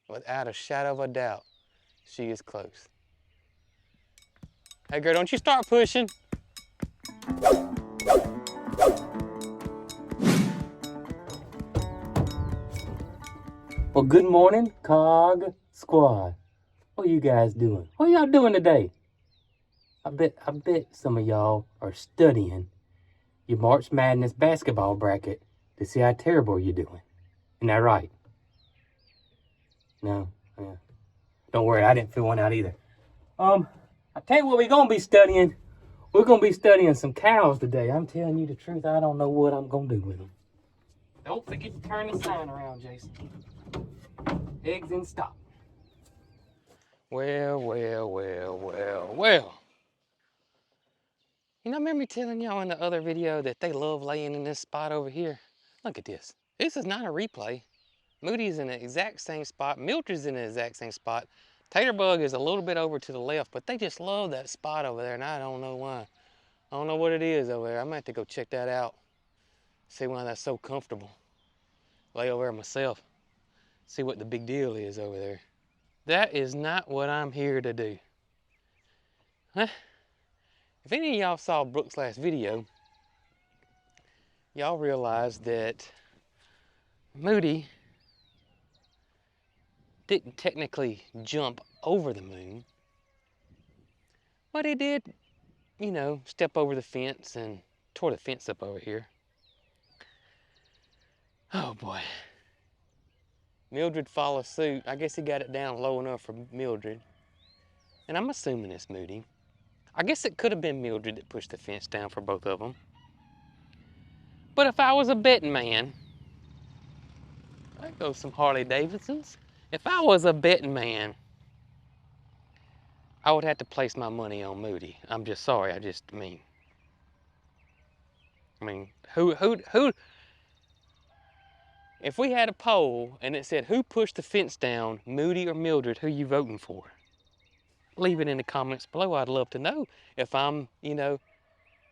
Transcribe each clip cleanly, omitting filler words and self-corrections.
Without a shadow of a doubt, she is close. Hey girl, don't you start pushing. Well, good morning, Cog Squad. What are you guys doing? What are y'all doing today? I bet some of y'all are studying your March Madness basketball bracket to see how terrible you're doing. Isn't that right? No? Yeah. Don't worry, I didn't fill one out either. I tell you what we're gonna be studying. We're gonna be studying some cows today. I'm telling you the truth, I don't know what I'm gonna do with them. Don't forget to turn the sign around, Jason. Eggs in stock. Well. You know, remember me telling y'all in the other video that they love laying in this spot over here? Look at this. This is not a replay. Moody's in the exact same spot. Mildred's in the exact same spot. Taterbug is a little bit over to the left, but they just love that spot over there, and I don't know why. I don't know what it is over there. I'm gonna have to go check that out. See why that's so comfortable. Lay over there myself. See what the big deal is over there. That is not what I'm here to do. Huh? If any of y'all saw Brooke's last video, y'all realized that Moody didn't technically jump over the moon, but he did, you know, step over the fence and tore the fence up over here. Oh boy. Mildred followed suit. I guess he got it down low enough for Mildred. And I'm assuming it's Moody. I guess it could have been Mildred that pushed the fence down for both of them. But if I was a betting man, there goes some Harley Davidsons. If I was a betting man, I would have to place my money on Moody. I'm just sorry, I mean, who, if we had a poll and it said who pushed the fence down, Moody or Mildred, who you voting for? Leave it in the comments below. I'd love to know if I'm, you know,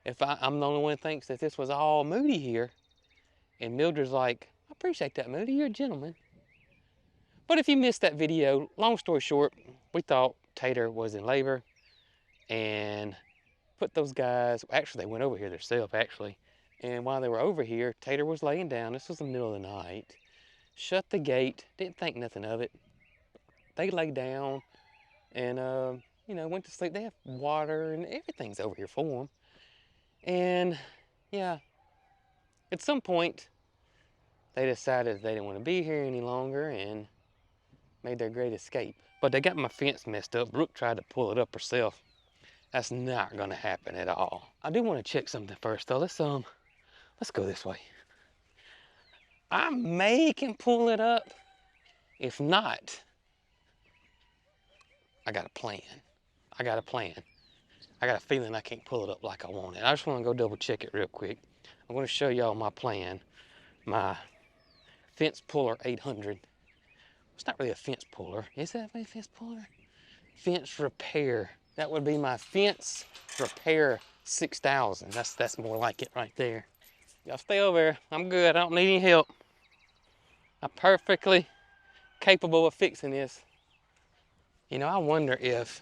if I'm the only one that thinks that this was all Moody here. And Mildred's like, I appreciate that, Moody, you're a gentleman. But if you missed that video, long story short, we thought Tater was in labor and put those guys, actually they went over here themselves actually. And while they were over here, Tater was laying down. This was the middle of the night. Shut the gate, didn't think nothing of it. They lay down and, you know, went to sleep. They have water and everything's over here for them. And yeah, at some point, they decided they didn't want to be here any longer and made their great escape. But they got my fence messed up. Brooke tried to pull it up herself. That's not gonna happen at all. I do want to check something first though. Let's go this way. I may can pull it up. If not, I got a plan. I got a feeling I can't pull it up like I want it. I just want to go double check it real quick. I'm going to show y'all my plan. My fence puller 800. It's not really a fence puller. Is that a fence puller? Fence repair. That would be my fence repair 6000. That's more like it right there. Y'all stay over there. I'm good. I don't need any help. I'm perfectly capable of fixing this. You know, I wonder if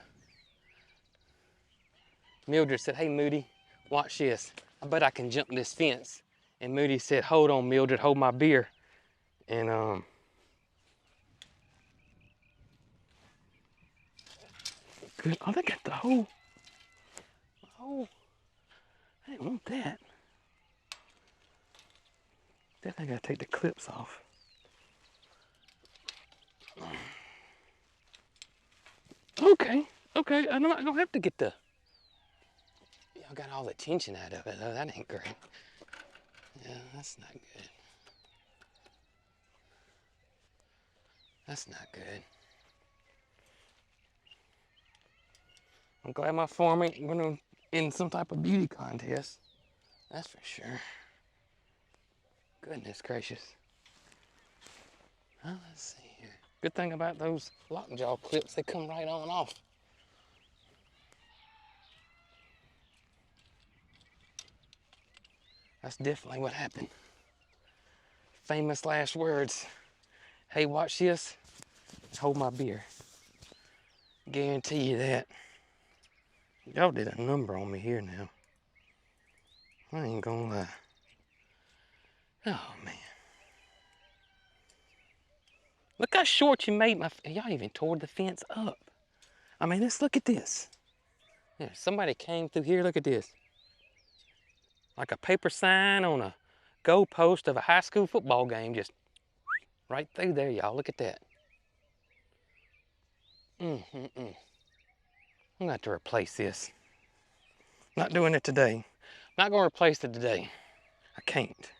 Mildred said, hey Moody, watch this. I bet I can jump this fence. And Moody said, hold on Mildred, hold my beer. And good. Oh, they got the whole, I didn't want that. Definitely gotta take the clips off. Okay, I'm not gonna have to get the, y'all got all the tension out of it though, that ain't great. Yeah, that's not good. That's not good. I'm glad my farm ain't gonna in some type of beauty contest. That's for sure. Goodness gracious. Well, let's see here. Good thing about those lockjaw clips, they come right on off. That's definitely what happened. Famous last words. Hey, watch this. hold my beer. Guarantee you that. Y'all did a number on me here now. I ain't gonna lie. Oh man. Look how short you made my, y'all even tore the fence up. I mean, look at this. Yeah, somebody came through here, look at this. Like a paper sign on a goalpost of a high school football game, just right through there, y'all. Look at that. I'm gonna have to replace this. Not doing it today. Not gonna replace it today. I can't.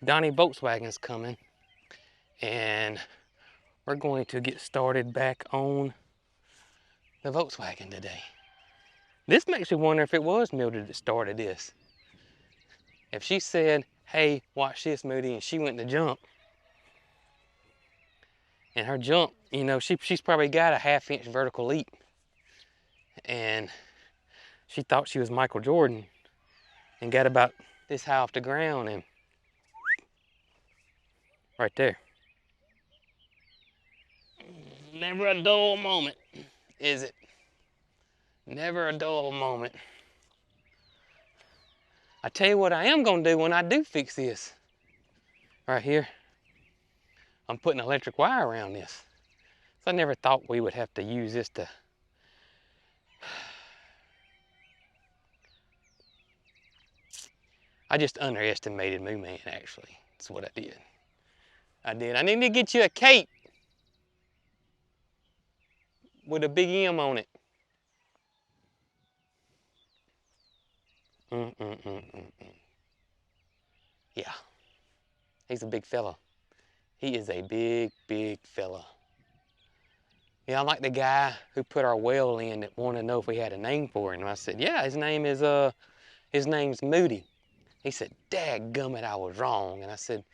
Donnie Volkswagen's coming, and we're going to get started back on the Volkswagen today. This makes me wonder if it was Mildred that started this. If she said, hey, watch this, Moody, and she went to jump, and her jump, you know, she's probably got a 1/2 inch vertical leap, and she thought she was Michael Jordan and got about this high off the ground and right there. Never a dull moment, is it? Never a dull moment. I tell you what I am gonna do when I do fix this. Right here, I'm putting electric wire around this. So I never thought we would have to use this to, I just underestimated Moo Man, actually. That's what I did. I need to get you a cape with a big M on it. Yeah, he's a big fella. He is a big, big fella. Yeah, I'm like the guy who put our well in that wanted to know if we had a name for him. And I said, yeah, his name's Moody. He said, dadgummit, I was wrong. And I said,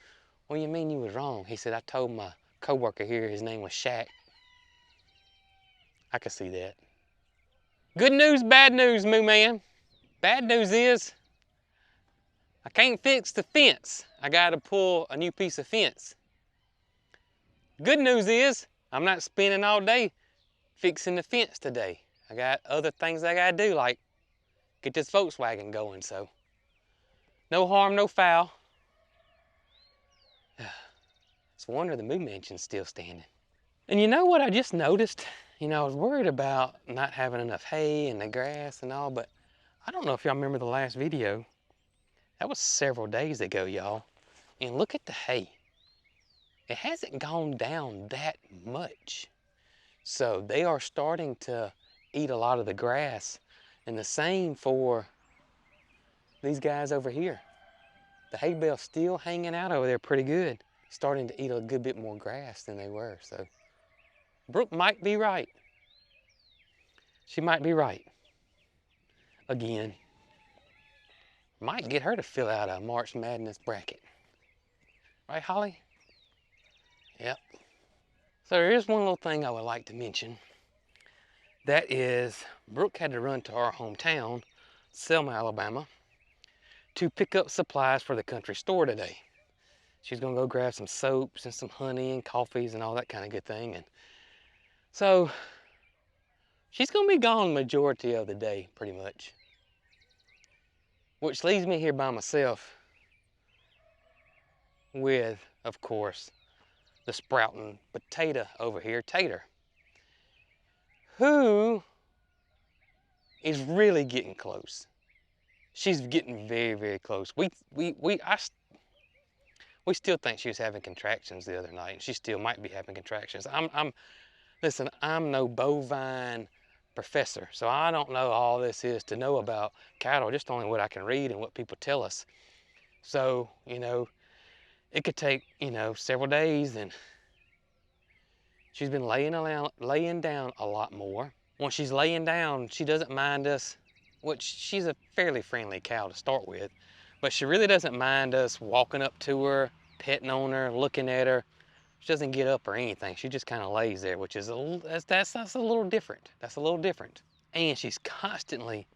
what do you mean you was wrong? He said, I told my coworker here his name was Shaq. I could see that. Good news, bad news, Moo Man. Bad news is, I can't fix the fence. I gotta pull a new piece of fence. Good news is, I'm not spending all day fixing the fence today. I got other things I gotta do, like get this Volkswagen going, so. No harm, no foul. It's a wonder the Moo Mansion's still standing. And you know what I just noticed? You know, I was worried about not having enough hay and the grass and all, but I don't know if y'all remember the last video. That was several days ago, y'all. And look at the hay. It hasn't gone down that much. So they are starting to eat a lot of the grass. And the same for these guys over here. The hay bale's still hanging out over there pretty good. Starting to eat a good bit more grass than they were, so. Brooke might be right. She might be right. Again. Might get her to fill out a March Madness bracket. Right, Holly? Yep. So here's one little thing I would like to mention. That is, Brooke had to run to our hometown, Selma, Alabama, to pick up supplies for the country store today. She's gonna go grab some soaps and some honey and coffees and all that kind of good thing. And so she's gonna be gone the majority of the day, pretty much. Which leaves me here by myself with, of course, the sprouting potato over here, Tater, who is really getting close. She's getting very, very close. We still think she was having contractions the other night, and she still might be having contractions. Listen, I'm no bovine professor, so I don't know all this is to know about cattle, just only what I can read and what people tell us. So, you know, it could take, you know, several days, and she's been laying down a lot more. When she's laying down, she doesn't mind us, which she's a fairly friendly cow to start with, but she really doesn't mind us walking up to her, petting on her, looking at her. She doesn't get up or anything. She just kind of lays there, which is that's a little different. That's a little different. And she's constantly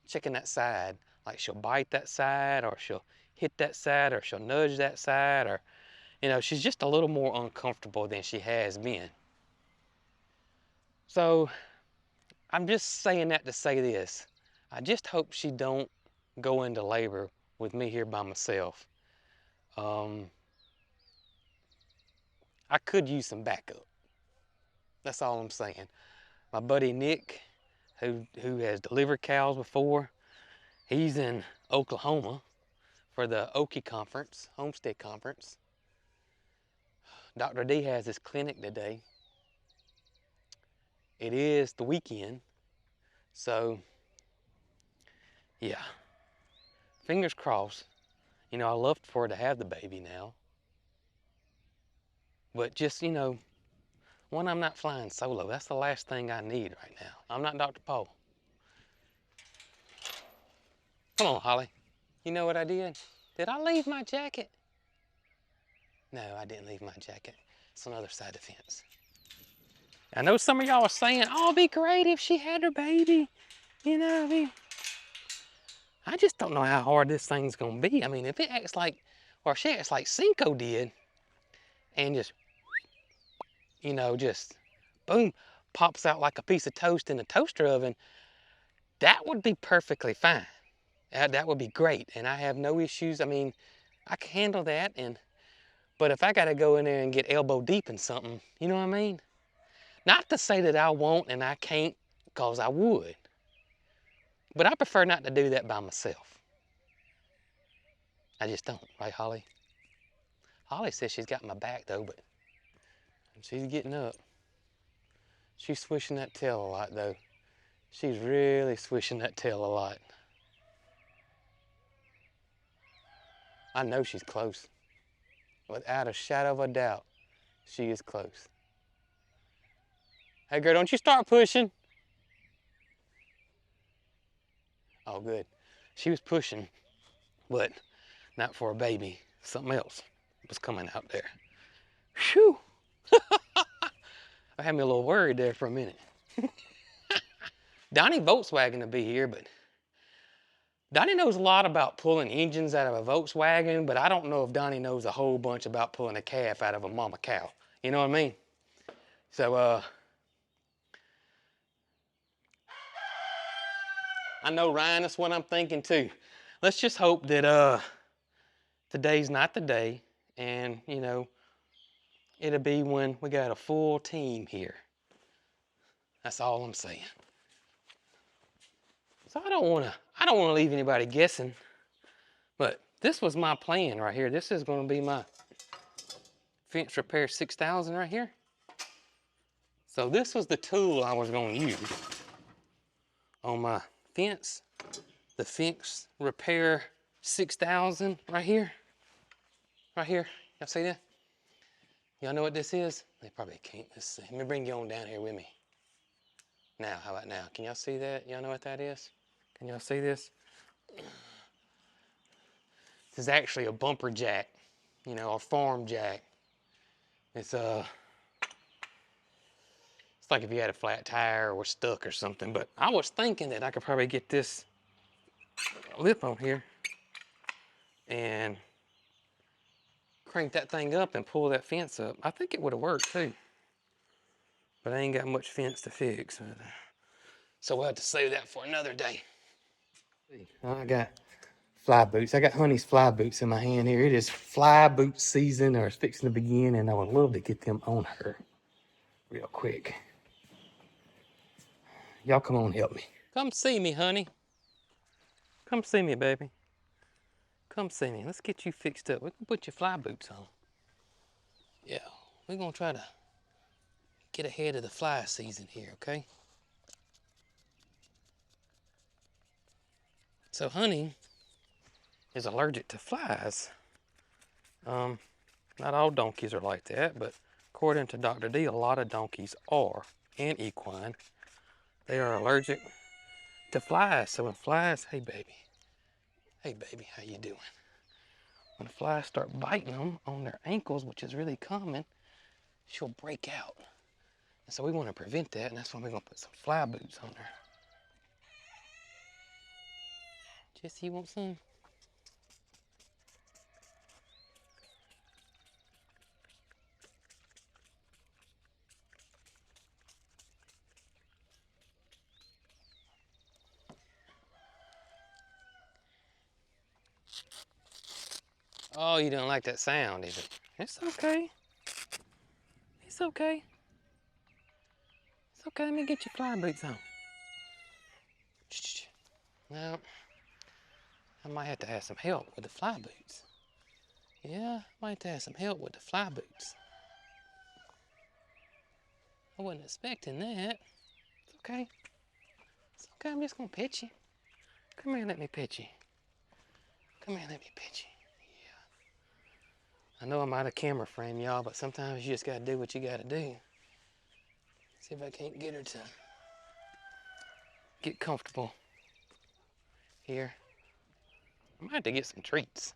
checking that side. Like she'll bite that side or she'll hit that side or she'll nudge that side, or, you know, she's just a little more uncomfortable than she has been. So I'm just saying that to say this. I just hope she don't go into labor with me here by myself. I could use some backup. That's all I'm saying. My buddy Nick, who has delivered cows before, he's in Oklahoma for the Okie conference, Homestead conference. Dr. D has his clinic today. It is the weekend, so yeah, fingers crossed. You know, I love for her to have the baby now, but just, you know, one, I'm not flying solo. That's the last thing I need right now. I'm not Dr. Paul. Come on, Holly. You know what I did? Did I leave my jacket? No, I didn't leave my jacket. It's on the other side of the fence. I know some of y'all are saying, oh, it'd be great if she had her baby. You know, I just don't know how hard this thing's gonna be. I mean, if it acts like, or she acts like Cinco did, and just, you know, just boom, pops out like a piece of toast in a toaster oven, that would be perfectly fine. That would be great, and I have no issues. I mean, I can handle that, but if I gotta go in there and get elbow deep in something, you know what I mean? Not to say that I won't and I can't, because I would. But I prefer not to do that by myself. I just don't, right, Holly? Holly says she's got my back though, but she's getting up. She's swishing that tail a lot though. She's really swishing that tail a lot. I know she's close. Without a shadow of a doubt, she is close. Hey girl, don't you start pushing. Oh good. She was pushing, but not for a baby. Something else was coming out there. Whew. I had me a little worried there for a minute. Donnie Volkswagen will be here, but Donnie knows a lot about pulling engines out of a Volkswagen, but I don't know if Donnie knows a whole bunch about pulling a calf out of a mama cow. You know what I mean? So, I know, Ryan, that's what I'm thinking too. Let's just hope that today's not the day, and, you know, it'll be when we got a full team here. That's all I'm saying. So I don't wanna leave anybody guessing, but this was my plan right here. This is gonna be my fence repair 6000 right here. So this was the tool I was gonna use on my fence. The fence repair 6000 right here. Right here, y'all see that? Y'all know what this is? They probably can't. Let's see. Let me bring you on down here with me. Now, how about now? Can y'all see that? Y'all know what that is? Can y'all see this? This is actually a bumper jack, you know, a farm jack. It's like if you had a flat tire or were stuck or something, but I was thinking that I could probably get this lip on here and crank that thing up and pull that fence up. I think it would have worked too, but I ain't got much fence to fix. So we'll have to save that for another day. I got fly boots. I got Honey's fly boots in my hand here. It is fly boot season, or it's fixing to begin, and I would love to get them on her real quick. Y'all come on, help me. Come see me, honey. Come see me, baby. Come see me. Let's get you fixed up. We can put your fly boots on. Yeah, we're gonna try to get ahead of the fly season here, okay? So Honey is allergic to flies. Not all donkeys are like that, but according to Dr. D, a lot of donkeys are, and equine. They are allergic to flies. So when flies, hey baby, how you doing? When flies start biting them on their ankles, which is really common, she'll break out. And so we want to prevent that, and that's why we're gonna put some fly boots on her. Jesse, you want some? Oh, you don't like that sound, either. It's okay. It's okay. It's okay. Let me get your fly boots on. Now, I might have to have some help with the fly boots. Yeah, I might have to have some help with the fly boots. I wasn't expecting that. It's okay. It's okay. I'm just gonna pet you. Come here, let me pet you. Come here, let me pet you. I know I'm out of camera frame, y'all, but sometimes you just gotta do what you gotta do. See if I can't get her to get comfortable here. I might have to get some treats.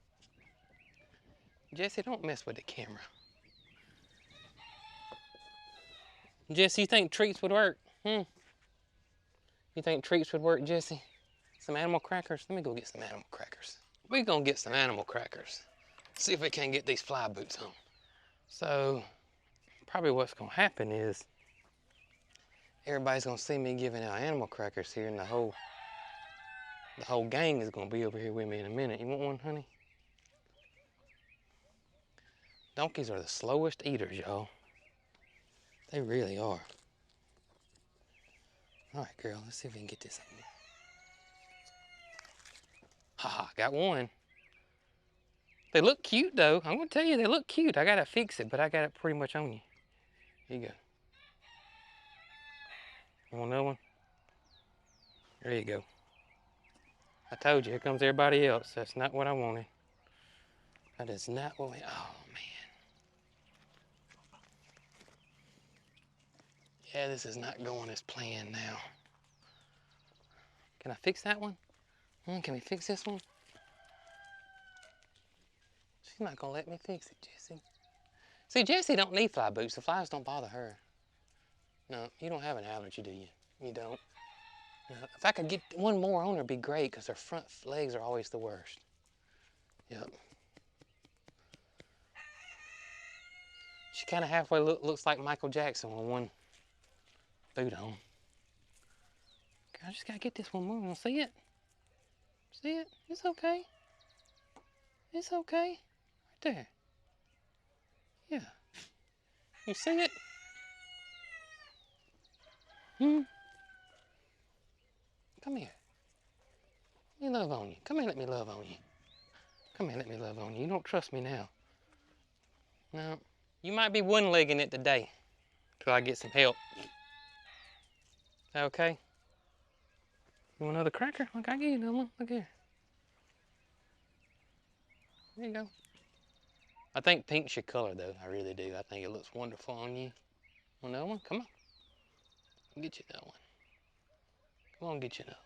Jesse, don't mess with the camera. Jesse, you think treats would work? You think treats would work, Jesse? Some animal crackers? Let me go get some animal crackers. We're gonna get some animal crackers. See if we can get these fly boots on. So, probably what's gonna happen is everybody's gonna see me giving out animal crackers here, and the whole gang is gonna be over here with me in a minute. You want one, honey? Donkeys are the slowest eaters, y'all. They really are. All right, girl, let's see if we can get this on you. Haha, got one. They look cute, though. I'm gonna tell you, they look cute. I gotta fix it, but I got it pretty much on you. Here you go. You want another one? There you go. I told you, here comes everybody else. That's not what I wanted. That is not what we, oh man. Yeah, this is not going as planned now. Can I fix that one? Can we fix this one? She's not gonna let me fix it, Jessie. See, Jessie don't need fly boots. The flies don't bother her. No, you don't have an allergy, do you? You don't. If I could get one more on her, it'd be great, because her front legs are always the worst. Yep. She kind of halfway looks like Michael Jackson with one boot on. I just gotta get this one moving. See it? See it? It's okay. It's okay. Right there. Yeah. You see it? Come here. Let me love on you. Come here, let me love on you. Come here, let me love on you. You don't trust me now. No. You might be one-legging it today till I get some help. Is that okay? You want another cracker? Look, I give you another one. Look here. There you go. I think pink's your color, though. I really do. I think it looks wonderful on you. Want another one? Come on. I'll get you that one. Come on, get you another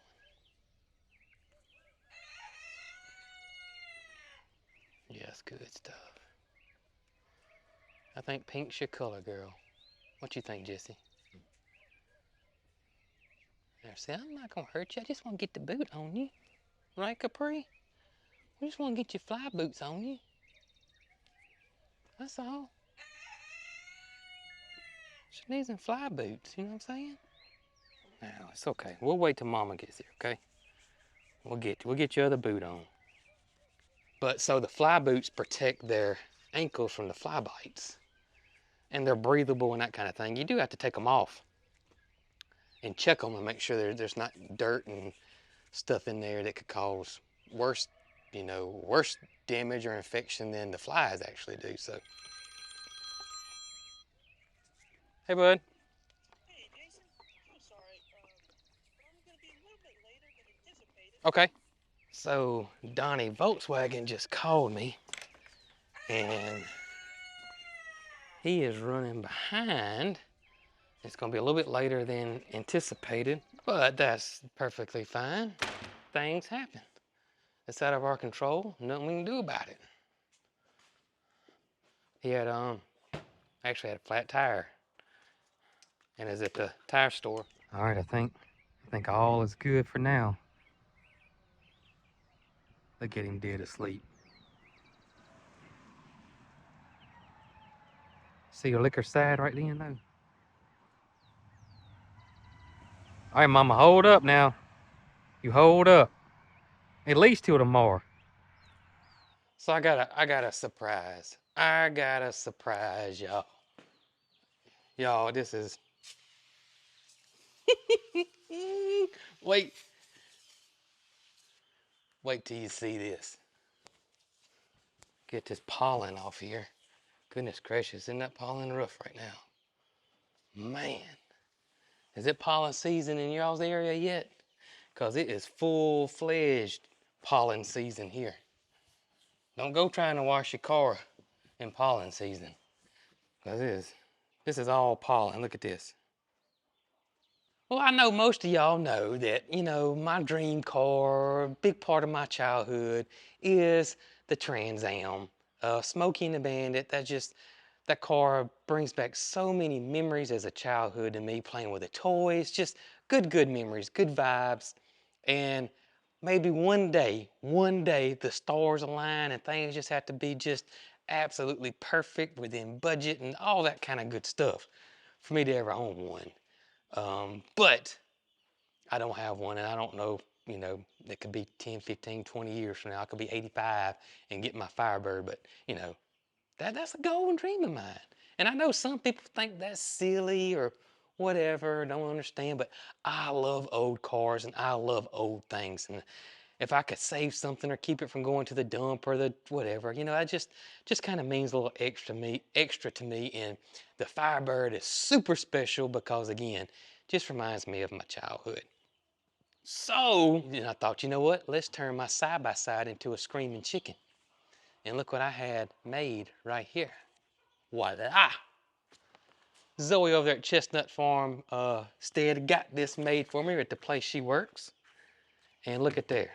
one. Yes, good stuff. I think pink's your color, girl. What you think, Jessie? There, see, I'm not gonna hurt you. I just want to get the boot on you. Right, Capri? We just want to get your fly boots on you. That's all. She needs some fly boots, you know what I'm saying? No, it's okay. We'll wait till Mama gets here, okay? We'll get your other boot on. But so the fly boots protect their ankles from the fly bites. And they're breathable and that kind of thing. You do have to take them off and check them and make sure there's not dirt and stuff in there that could cause worse damage or infection than the flies actually do. So, hey, bud. Hey, Jason. I'm sorry. I'm going to be a little bit later than anticipated. Okay. So Donnie Volkswagen just called me, and he is running behind. It's going to be a little bit later than anticipated, but that's perfectly fine. Things happen. It's out of our control. Nothing we can do about it. He had actually had a flat tire, and is at the tire store. All right, I think all is good for now. Look at him dead asleep. See your liquor side right then, though. All right, Mama, hold up now. You hold up. At least till tomorrow. So I got a surprise. I got a surprise, y'all. Y'all, this is wait. Wait till you see this. Get this pollen off here. Goodness gracious, isn't that pollen rough right now? Man, is it pollen season in y'all's area yet? Because it is full-fledged pollen season here. Don't go trying to wash your car in pollen season. Because this is all pollen. Look at this. Well, I know most of y'all know that, you know, my dream car, a big part of my childhood is the Trans Am. Smokey and the Bandit, that car brings back so many memories as a childhood to me, playing with the toys, just good memories, good vibes. And maybe one day, the stars align and things just have to be just absolutely perfect within budget and all that kind of good stuff for me to ever own one. But I don't have one, and I don't know, you know, it could be 10, 15, 20 years from now. I could be 85 and get my Firebird, but, you know, that's a goal and dream of mine. And I know some people think that's silly or whatever, don't understand, but I love old cars and I love old things. And if I could save something or keep it from going to the dump or the whatever, you know, that just kind of means a little extra to me. And the Firebird is super special because again, just reminds me of my childhood. So, and I thought, you know what? Let's turn my side by side into a screaming chicken. And look what I had made right here. Voila! Zoe over there at Chestnut Farm Stead got this made for me at the place she works. And look at there.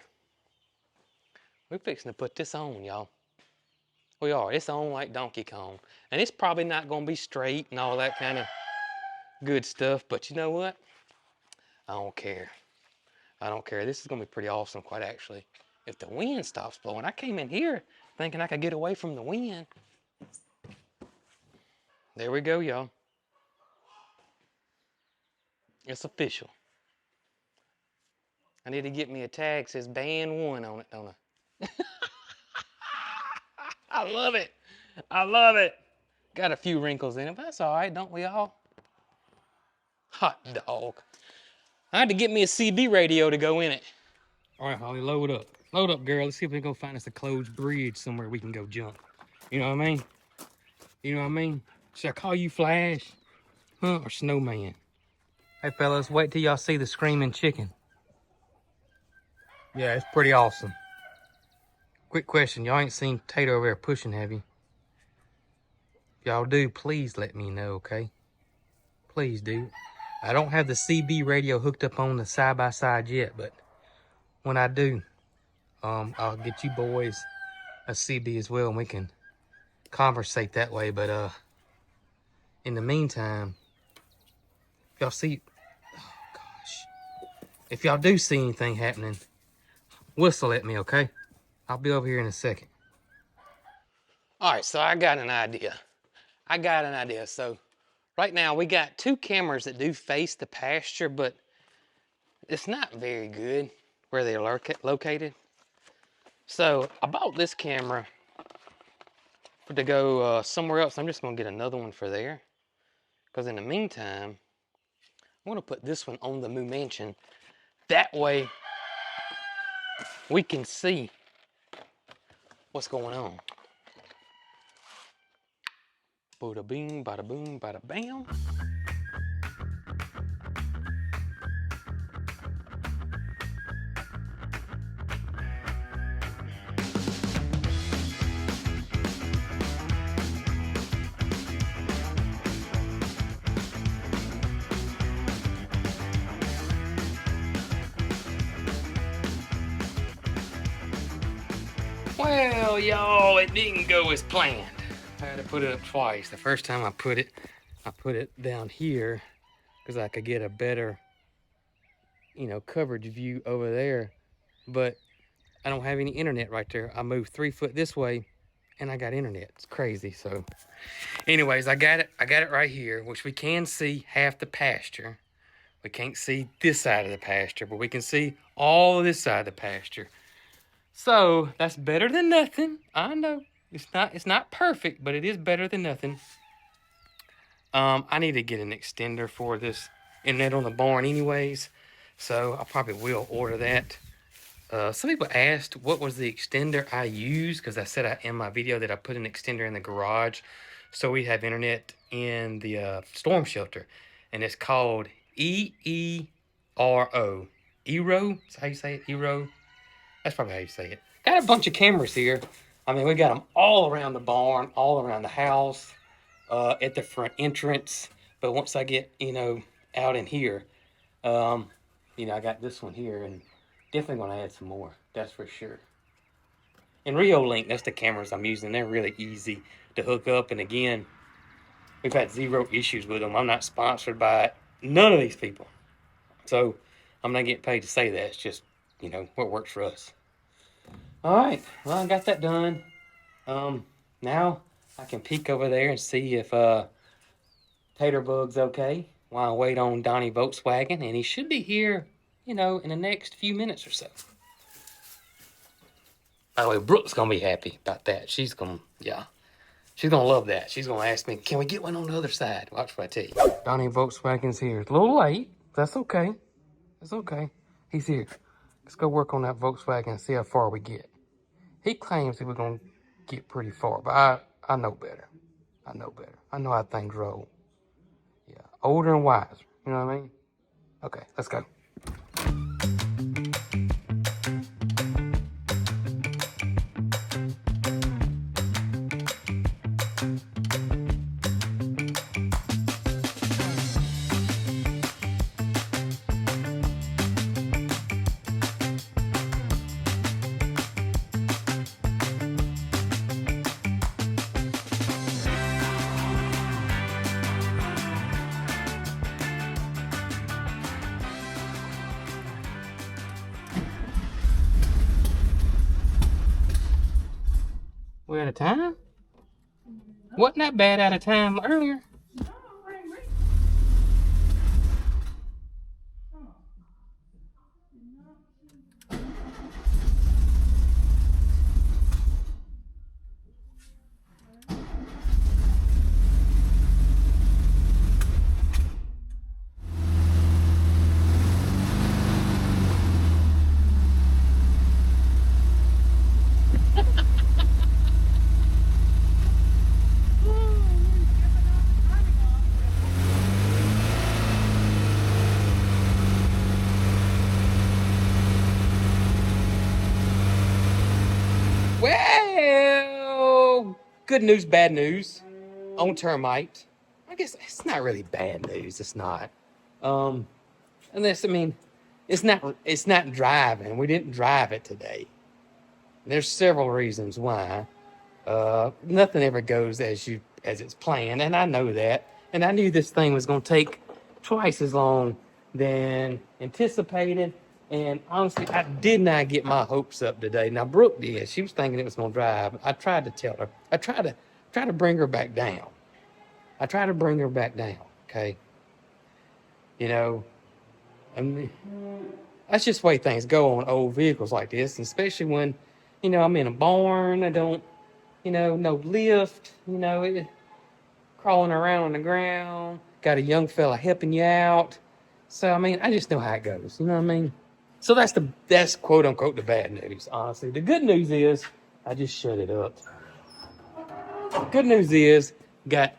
We're fixing to put this on, y'all. We are. It's on like Donkey Kong. And it's probably not going to be straight and all that kind of good stuff. But you know what? I don't care. I don't care. This is going to be pretty awesome, quite actually. If the wind stops blowing. I came in here thinking I could get away from the wind. There we go, y'all. It's official. I need to get me a tag that says band 1 on it, don't I? I love it. I love it. Got a few wrinkles in it, but that's all right, don't we all? Hot dog. I had to get me a CB radio to go in it. All right, Holly, load up. Load up, girl. Let's see if we can go find us a closed bridge somewhere we can go jump. You know what I mean? You know what I mean? Should I call you Flash? Huh? Or Snowman? Hey, fellas, wait till y'all see the screaming chicken. Yeah, it's pretty awesome. Quick question. Y'all ain't seen Tater over there pushing, have you? If y'all do, please let me know, okay? Please do. I don't have the CB radio hooked up on the side-by-side yet, but when I do, I'll get you boys a CB as well, and we can conversate that way. But in the meantime, if y'all see, oh gosh, if y'all do see anything happening, whistle at me, okay? I'll be over here in a second. All right, so I got an idea. So right now we got 2 cameras that do face the pasture, but it's not very good where they're located. So I bought this camera to go somewhere else. I'm just gonna get another one for there. Because in the meantime, I'm gonna put this one on the Moo Mansion. That way we can see what's going on. Bada bing, bada boom, bada bam. Well, y'all, it didn't go as planned. I had to put it up twice. The first time I put it down here because I could get a better, you know, coverage view over there. But I don't have any internet right there. I moved 3 foot this way and I got internet. It's crazy. So anyways, I got it right here, which we can see half the pasture. We can't see this side of the pasture, but we can see all of this side of the pasture. So that's better than nothing. I know it's not perfect, but it is better than nothing. I need to get an extender for this internet on the barn anyways, so I probably will order that. Some people asked what was the extender I used, because I said in my video that I put an extender in the garage so we have internet in the storm shelter, and it's called EERO. Eero? Is that how you say it? Eero? That's probably how you say it. Got a bunch of cameras here. I mean, we got them all around the barn, all around the house, at the front entrance. But once I get, out in here, I got this one here, and definitely going to add some more. That's for sure. And Rio Link, that's the cameras I'm using. They're really easy to hook up. And again, we've had zero issues with them. I'm not sponsored by none of these people. So I'm not getting paid to say that. It's just, what works for us. All right, well, I got that done. Now I can peek over there and see if Tater Bug's okay while I wait on Donnie Volkswagen, and he should be here, in the next few minutes or so. By the way, Brooke's gonna be happy about that. She's gonna love that. She's gonna ask me, can we get one on the other side? Watch what I tell you. Donnie Volkswagen's here. It's a little late. That's okay. It's okay. He's here. Let's go work on that Volkswagen and see how far we get. He claims that we're going to get pretty far, but I know better. I know better. I know how things roll. Yeah, older and wiser. You know what I mean? Okay, let's go. We're out of time? Wasn't that bad out of time earlier? Well, good news, bad news on termite. I guess it's not really bad news. It's not. Unless, it's not driving. We didn't drive it today. There's several reasons why. Nothing ever goes as it's planned, and I know that. And I knew this thing was going to take twice as long than anticipated. And honestly, I did not get my hopes up today. Now Brooke did. She was thinking it was going to drive. I tried to tell her. I tried to bring her back down. Okay. That's just the way things go on old vehicles like this, and especially when, I'm in a barn. I don't, no lift, crawling around on the ground. Got a young fella helping you out. So, I just know how it goes. You know what I mean? So that's quote unquote the bad news, honestly. The good news is, I just shut it up. Good news is, got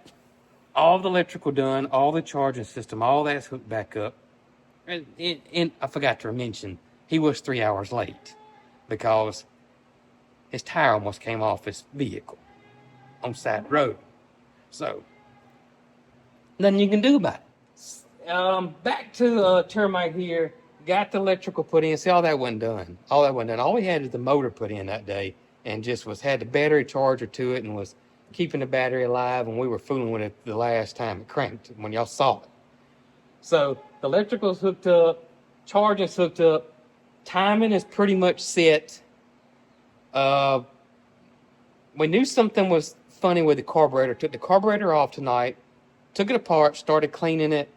all the electrical done, all the charging system, all that's hooked back up. And I forgot to mention, he was 3 hours late because his tire almost came off his vehicle on side road. So, nothing you can do about it. Back to termite here. Got the electrical put in. See, all that wasn't done. All we had is the motor put in that day, and just had the battery charger to it, and was keeping the battery alive. And we were fooling with it the last time it cranked, when y'all saw it. So the electrical's hooked up, charging's hooked up, timing is pretty much set. We knew something was funny with the carburetor. Took the carburetor off tonight, took it apart, started cleaning it.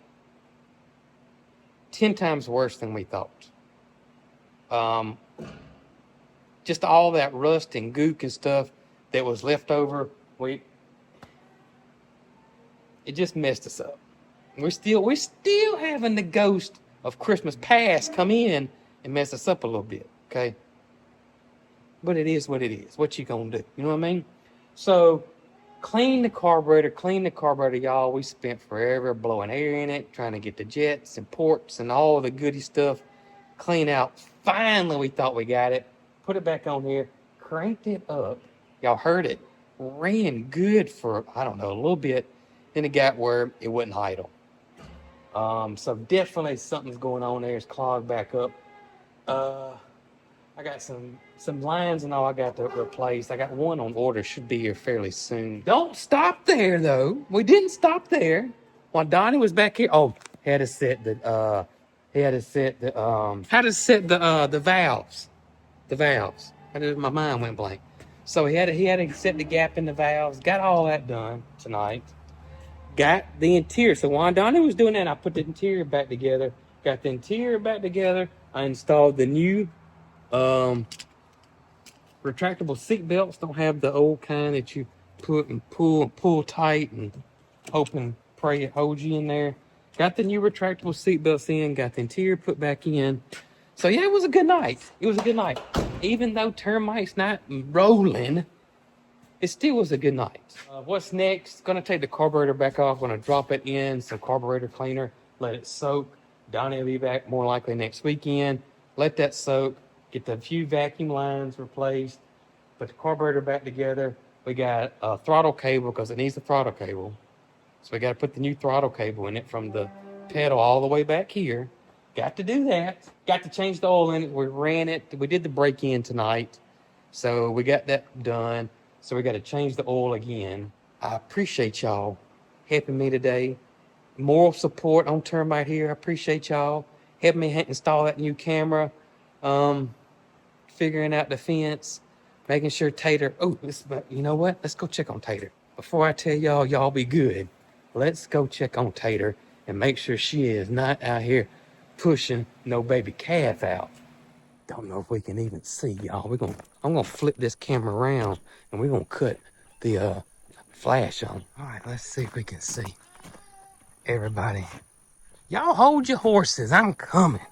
10 times worse than we thought. just all that rust and gook and stuff that was left over. It just messed us up. We're still having the ghost of Christmas past come in and mess us up a little bit, okay? But it is what it is. What you gonna do? You know what I mean? So, clean the carburetor, y'all. We spent forever blowing air in it, trying to get the jets and ports and all the goody stuff clean out. Finally, we thought we got it. Put it back on here, cranked it up. Y'all heard it. Ran good for, I don't know, a little bit. Then it got where it wouldn't idle. So definitely something's going on there. It's clogged back up. I got some lines and all I got to replace. I got one on order, should be here fairly soon. Don't stop there though. We didn't stop there. While Donnie was back here, had to set the valves. The valves. My mind went blank. So he had to set the gap in the valves. Got all that done tonight. Got the interior. So while Donnie was doing that, I put the interior back together. Got the interior back together. I installed the new retractable seat belts. Don't have the old kind that you put and pull tight and hope and pray it holds you in there. Got the new retractable seat belts in. Got the interior put back in. So yeah, it was a good night. It was a good night. Even though termites not rolling, it still was a good night. What's next? Gonna take the carburetor back off. Gonna drop it in some carburetor cleaner. Let it soak. Donnie will be back more likely next weekend. Let that soak. Get the few vacuum lines replaced. Put the carburetor back together. We got a throttle cable because it needs a throttle cable. So we got to put the new throttle cable in it from the pedal all the way back here. Got to do that. Got to change the oil in it. We ran it. We did the break-in tonight. So we got that done. So we got to change the oil again. I appreciate y'all helping me today. Moral support on termite here. I appreciate y'all helping me install that new camera. Figuring out the fence. Making sure Tater. You know what? Let's go check on Tater. Before I tell y'all be good. Let's go check on Tater and make sure she is not out here pushing no baby calf out. Don't know if we can even see, y'all. I'm gonna flip this camera around and we're gonna cut the flash on. All right, let's see if we can see. Everybody, y'all hold your horses. I'm coming.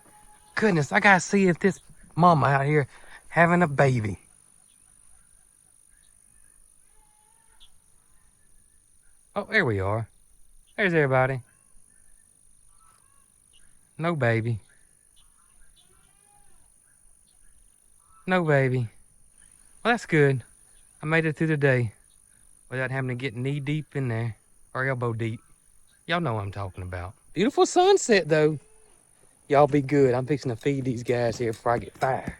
Goodness, I gotta see if this mama out here having a baby. Oh, there we are. There's everybody. No baby. No baby. Well, that's good. I made it through the day without having to get knee deep in there or elbow deep. Y'all know what I'm talking about. Beautiful sunset, though. Y'all be good. I'm fixing to feed these guys here before I get fired.